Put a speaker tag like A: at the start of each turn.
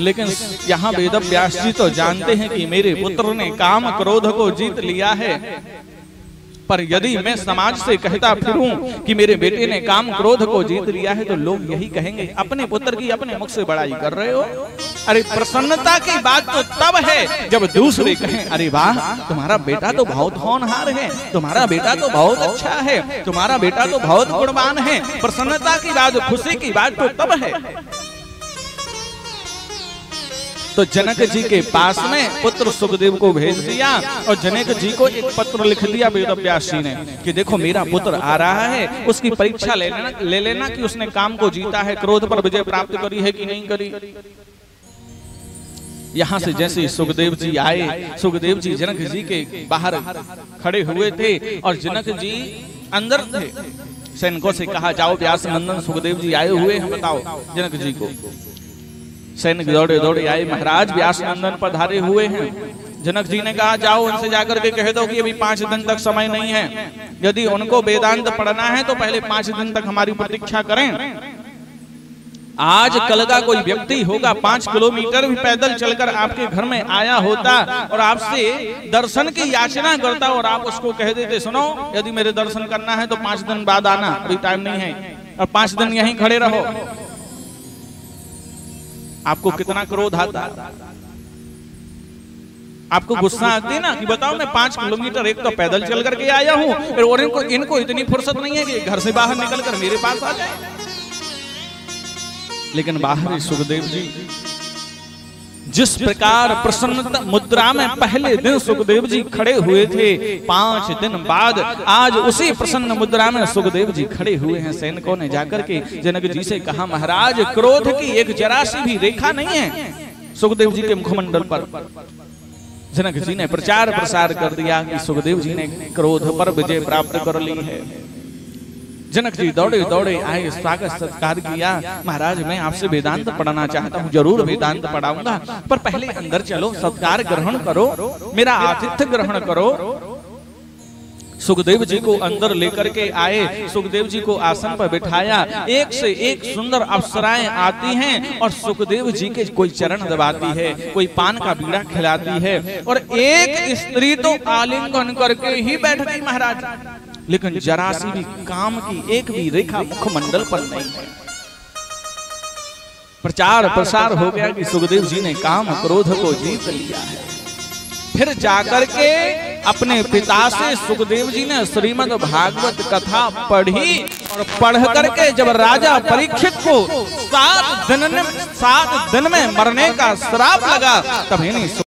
A: लेकिन यहाँ वेदव्यास जी तो जानते हैं कि मेरे पुत्र ने काम क्रोध को जीत लिया है, पर यदि मैं समाज से कहता फिरूं कि मेरे बेटे ने काम क्रोध को जीत लिया है तो लोग यही कहेंगे अपने पुत्र की अपने मुख से बड़ाई कर रहे हो। अरे प्रसन्नता की बात तो तब है जब दूसरे कहें अरे वाह तुम्हारा बेटा तो बहुत होनहार है, तुम्हारा बेटा तो बहुत अच्छा है, तुम्हारा बेटा तो बहुत गुणवान है। प्रसन्नता की बात, खुशी की बात तो तब है। तो जनक जी के पास में पुत्र सुखदेव को भेज दिया और जनक जी को एक पत्र लिख दिया वेदव्यास जी ने कि देखो मेरा पुत्र आ रहा है, उसकी परीक्षा ले लेना कि उसने काम को जीता है, क्रोध पर विजय प्राप्त करी है कि नहीं करी। यहाँ से जैसे सुखदेव जी आए, सुखदेव जी जनक जी के बाहर खड़े हुए थे और जनक जी अंदर थे। सैनिकों से कहा जाओ व्यास नंदन सुखदेव जी आए हुए हैं, बताओ जनक जी को। सैनिक दौड़े दौड़े आए, महाराज व्यास नंदन पधारे हुए हैं। जनक जी ने कहा जाओ उनसे जाकर के कह दो कि अभी 5 दिन तक समय नहीं है, यदि उनको वेदांत पढ़ना है तो पहले 5 दिन तक हमारी प्रतीक्षा करें। आज कल का कोई व्यक्ति होगा 5 किलोमीटर भी पैदल चलकर आपके घर में आया होता और आपसे दर्शन की याचना करता और आप उसको कह देते सुनो यदि मेरे दर्शन करना है तो 5 दिन बाद आना, अभी टाइम नहीं है और 5 दिन यहीं खड़े रहो। आपको कितना क्रोध आता, आपको गुस्सा आती है ना कि बताओ मैं 5 किलोमीटर एक तो पैदल चल करके आया हूं और इनको इतनी फुर्सत नहीं है कि घर से बाहर निकलकर मेरे पास आ जाए। लेकिन बाहर सुखदेव जी जिस प्रकार प्रसन्नता मुद्रा में पहले दिन सुखदेव जी खड़े हुए थे, 5 दिन बाद आज उसी प्रसन्न मुद्रा में सुखदेव जी खड़े हुए हैं। सैनिकों ने जाकर के जनक जी से कहा महाराज क्रोध की एक जरा सी भी रेखा नहीं है सुखदेव जी के मुखमंडल पर। जनक जी ने प्रचार प्रसार कर दिया कि सुखदेव जी ने क्रोध पर विजय प्राप्त कर ली है। जनक जी दौड़े दौड़े आए, स्वागत सत्कार किया। महाराज मैं आपसे वेदांत पढ़ना चाहता हूँ, जरूर वेदांत पढ़ाऊंगा, पर पहले अंदर चलो, सत्कार ग्रहण करो, मेरा आतिथ्य ग्रहण करो। सुखदेव जी को अंदर लेकर के आए, सुखदेव जी को आसन पर बिठाया। एक से एक सुंदर अप्सराएं आती हैं और सुखदेव जी के कोई चरण दबाती है, कोई पान का बीड़ा खिलाती है और एक स्त्री तो आलिंगन करके ही बैठ गई महाराज, लेकिन जरा सी भी काम की एक भी रेखा मुखमंडल पर नहीं है। प्रचार प्रसार हो गया कि सुखदेव जी ने काम क्रोध को जीत लिया है। फिर जाकर के अपने पिता से सुखदेव जी ने श्रीमद् भागवत कथा पढ़ी और पढ़ करके जब राजा परीक्षित को 7 दिन में मरने का श्राप लगा तब